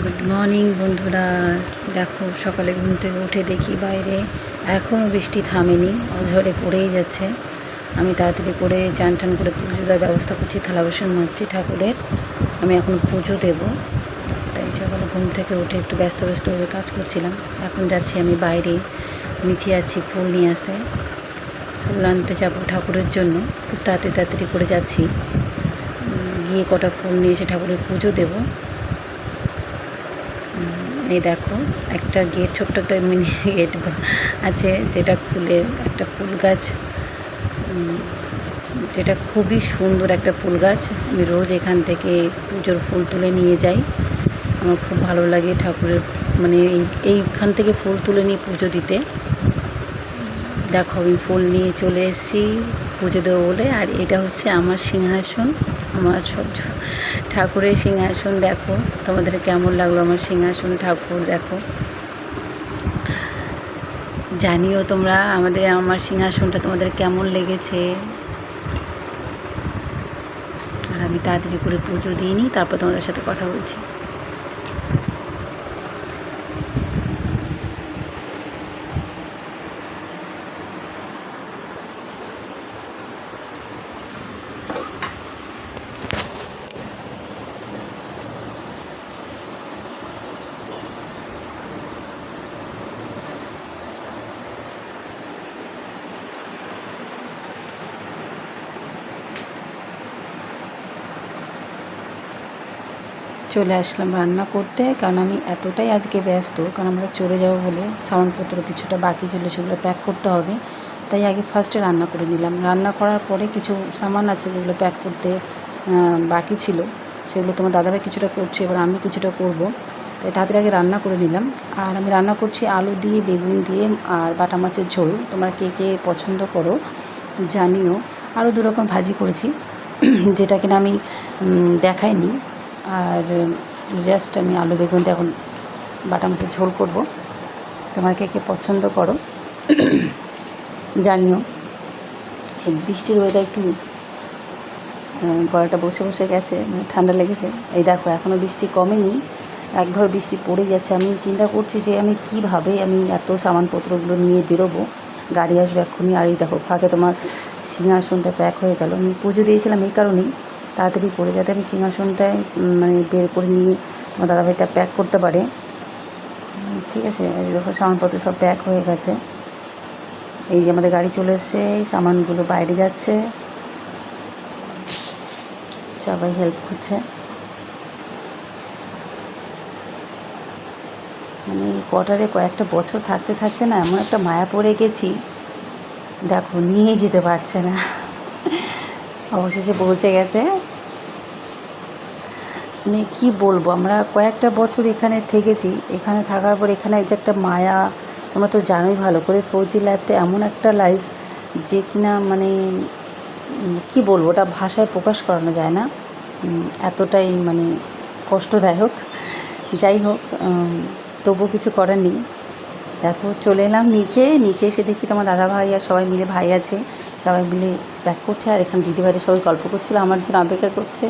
Good morning বন্ধুরা। দেখো সকালে ঘুম থেকে উঠে দেখি বাইরে এখনও বৃষ্টি থামেনি, অঝরে পড়েই যাচ্ছে। আমি তাড়াতাড়ি করে চান টান করে পুজো দেওয়ার ব্যবস্থা করছি, থালা বাসন মাজছি ঠাকুরের। আমি এখন পুজো দেব, তাই সকালে ঘুম থেকে উঠে একটু ব্যস্তভাবে কাজ করছিলাম। এখন যাচ্ছি আমি বাইরে, নিচে যাচ্ছি ফুল নিয়ে আসতে। ফুল আনতে যাবো ঠাকুরের জন্য, খুব তাড়াতাড়ি করে যাচ্ছি। গিয়ে কটা ফুল নিয়ে এসে ঠাকুরের পুজো দেবো। এই দেখো একটা গেট, ছোট্ট একটা মিনি গেট আছে, যেটা খুলে একটা ফুল গাছ, যেটা খুবই সুন্দর একটা ফুল গাছ। আমি রোজ এখান থেকে পুজোর ফুল তুলে নিয়ে যাই। আমার খুব ভালো লাগে ঠাকুরের, মানে এইখান থেকে ফুল তুলে নিয়ে পুজো দিতে। দেখো আমি ফুল নিয়ে চলে এসেছি পুজো দেবো বলে। আর এটা হচ্ছে আমার সিংহাসন, আমার সব ঠাকুরের সিংহাসন। দেখো তোমাদের কেমন লাগলো আমার সিংহাসন ঠাকুর। দেখো জানিও তোমরা আমার সিংহাসনটা তোমাদের কেমন লেগেছে। আর আমি তাড়াতাড়ি করে পুজো দিয়ে নিই, তারপর তোমাদের সাথে কথা বলছি। চলে আসলাম রান্না করতে, কারণ আমি এতটাই আজকে ব্যস্ত, কারণ আমরা চলে যাব বলে সামানপত্র কিছুটা বাকি ছিল, সেগুলো প্যাক করতে হবে। তাই আগে ফার্স্টে রান্না করে নিলাম। রান্না করার পরে কিছু সামান আছে যেগুলো প্যাক করতে বাকি ছিল, সেগুলো তোমার দাদাভাই কিছুটা করছে, এবার আমি কিছুটা করব। তাই তাড়াতাড়ি আগে রান্না করে নিলাম। আর আমি রান্না করছি আলু দিয়ে, বেগুন দিয়ে আর বাটা মাছের ঝোল। তোমরা কে কে পছন্দ করো জানিও। আরও দু রকম ভাজি করেছি যেটা কিনা আমি দেখাইনি। আর জাস্ট আমি আলু বেগুন দিয়ে এখন বাটা মাছের ঝোল করব। তোমরা কে কে পছন্দ করো জানিও। এই বৃষ্টির ওয়েদার একটু গলাটা বসে গেছে, মানে ঠান্ডা লেগেছে। এই দেখো এখনও বৃষ্টি কমেনি, একভাবে বৃষ্টি পড়ে যাচ্ছে। আমি চিন্তা করছি যে আমি কিভাবে আমি এত সামানপত্রগুলো নিয়ে বেরোবো, গাড়ি আসবে এক্ষুনি। আর এই দেখো ফাঁকে তোমার সিংহাসনটা প্যাক হয়ে গেল। আমি পুজো দিয়েছিলাম এই কারণেই তাড়াতাড়ি করে, যাতে আমি সিংহাসনটায় মানে বের করে নিয়ে তোমার দাদাভাইটা প্যাক করতে পারে। ঠিক আছে, এই দেখো সামানপত্র সব প্যাক হয়ে গেছে। এই যে আমাদের গাড়ি চলে এসছে, এই সামানগুলো বাইরে যাচ্ছে, সবাই হেল্প করছে। মানে কোয়ার্টারে কয়েকটা বছর থাকতে থাকতে না এমন একটা মায়া পড়ে গেছি, দেখো নিয়ে যেতে পারছে না। অবশেষে পৌঁছে গেছে। মানে কী বলবো, আমরা কয়েকটা বছর এখানে থেকেছি, এখানে থাকার পর এখানে যে একটা মায়া, তোমরা তো জানোই ভালো করে। ফৌজি লাইফটা এমন একটা লাইফ যে কিনা মানে কী বলবো, ওটা ভাষায় প্রকাশ করানো যায় না, এতটাই মানে কষ্টদায়ক। যাই হোক, তবু কিছু করার নেই। দেখো চলে এলাম নিচে এসে দেখি তোমার দাদা ভাই আর সবাই মিলে, ভাই আছে, সবাই মিলে প্যাক করছে। আর এখানে দিদিভাইরা সবাই গল্প করছিল, আমার জন্য অপেক্ষা করছে,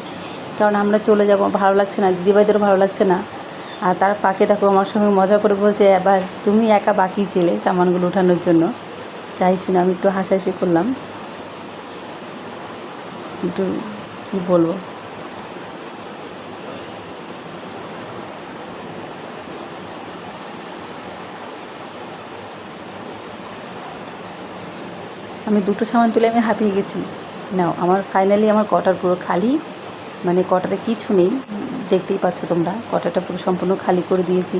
কারণ আমরা চলে যাব। ভালো লাগছে না, দিদিভাইদেরও ভালো লাগছে না। আর তার ফাঁকে দেখো আমার সঙ্গে মজা করে বলছে, এবার তুমি একা বাকি ছিলে সামানগুলো ওঠানোর জন্য। তাই শুনে আমি একটু হাসাহাসি করলাম। একটু কী বলবো, আমি দুটো সামান তুলে আমি হাঁপিয়ে গেছি। নাও আমার ফাইনালি আমার কটার পুরো খালি, মানে কটারে কিছু নেই, দেখতেই পাচ্ছ তোমরা, কটাটা পুরো সম্পূর্ণ খালি করে দিয়েছি।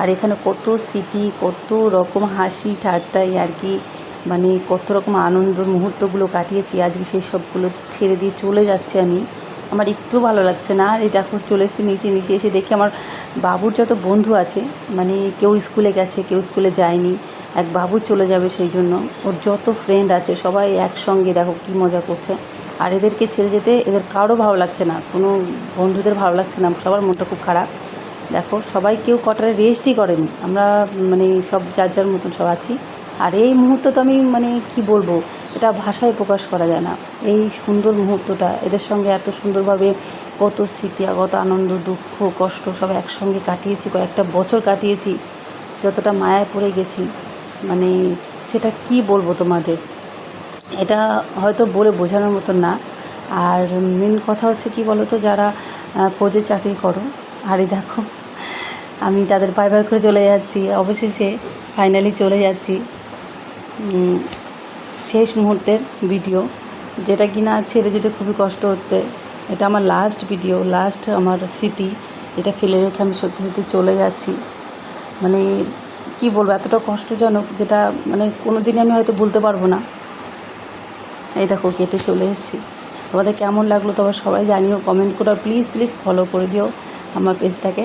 আর এখানে কত স্মৃতি, কত রকম হাসি ঠাট্টাই আর কি, মানে কত রকম আনন্দ মুহূর্তগুলো কাটিয়েছি। আজকে সেই সবগুলো ছেড়ে দিয়ে চলে যাচ্ছে আমি, আমার একটু ভালো লাগছে না। আর এই দেখো চলে এসে নিচে এসে দেখি আমার বাবুর যত বন্ধু আছে, মানে কেউ স্কুলে গেছে, কেউ স্কুলে যায়নি, এক বাবু চলে যাবে, সেই জন্য ওর যত ফ্রেন্ড আছে সবাই একসঙ্গে দেখো কী মজা করছে। আর এদেরকে ছেড়ে যেতে এদের কারো ভালো লাগছে না, কোনো বন্ধুদের ভালো লাগছে না, সবার মনটা খুব খারাপ। দেখো সবাই কেউ কটারে রেস্টই করেনি, আমরা মানে সব যার মতন সব আছি। আর এই মুহূর্ত তো আমি মানে কি বলবো, এটা ভাষায় প্রকাশ করা যায় না। এই সুন্দর মুহূর্তটা এদের সঙ্গে এত সুন্দরভাবে কত স্মৃতি, কত আনন্দ, দুঃখ, কষ্ট সব একসঙ্গে কাটিয়েছি, কয়েকটা বছর কাটিয়েছি, যতটা মায়ায় পড়ে গেছি মানে সেটা কি বলবো তোমাদের, এটা হয়তো বলে বোঝানোর মতো না। আর মেন কথা হচ্ছে কি বলো তো, যারা ফৌজে চাকরি করো, আর এই দেখো আমি তাদের বাই বাই করে চলে যাচ্ছি, অবশেষে ফাইনালি চলে যাচ্ছি। শেষ মুহূর্তের ভিডিও, যেটা কি না ছেড়ে যেতে খুবই কষ্ট হচ্ছে। এটা আমার লাস্ট ভিডিও, লাস্ট আমার স্মৃতি, যেটা ফেলে রেখে আমি সত্যি সত্যি চলে যাচ্ছি। মানে কি বলবো, এতটা কষ্টজনক, যেটা মানে কোনো দিনই আমি হয়তো ভুলতে পারবো না। এই দেখো কেটে চলে এসেছি। তোমাদের কেমন লাগলো তোমার সবাই জানিও, কমেন্ট করো, প্লিজ প্লিজ ফলো করে দিও আমার পেজটাকে।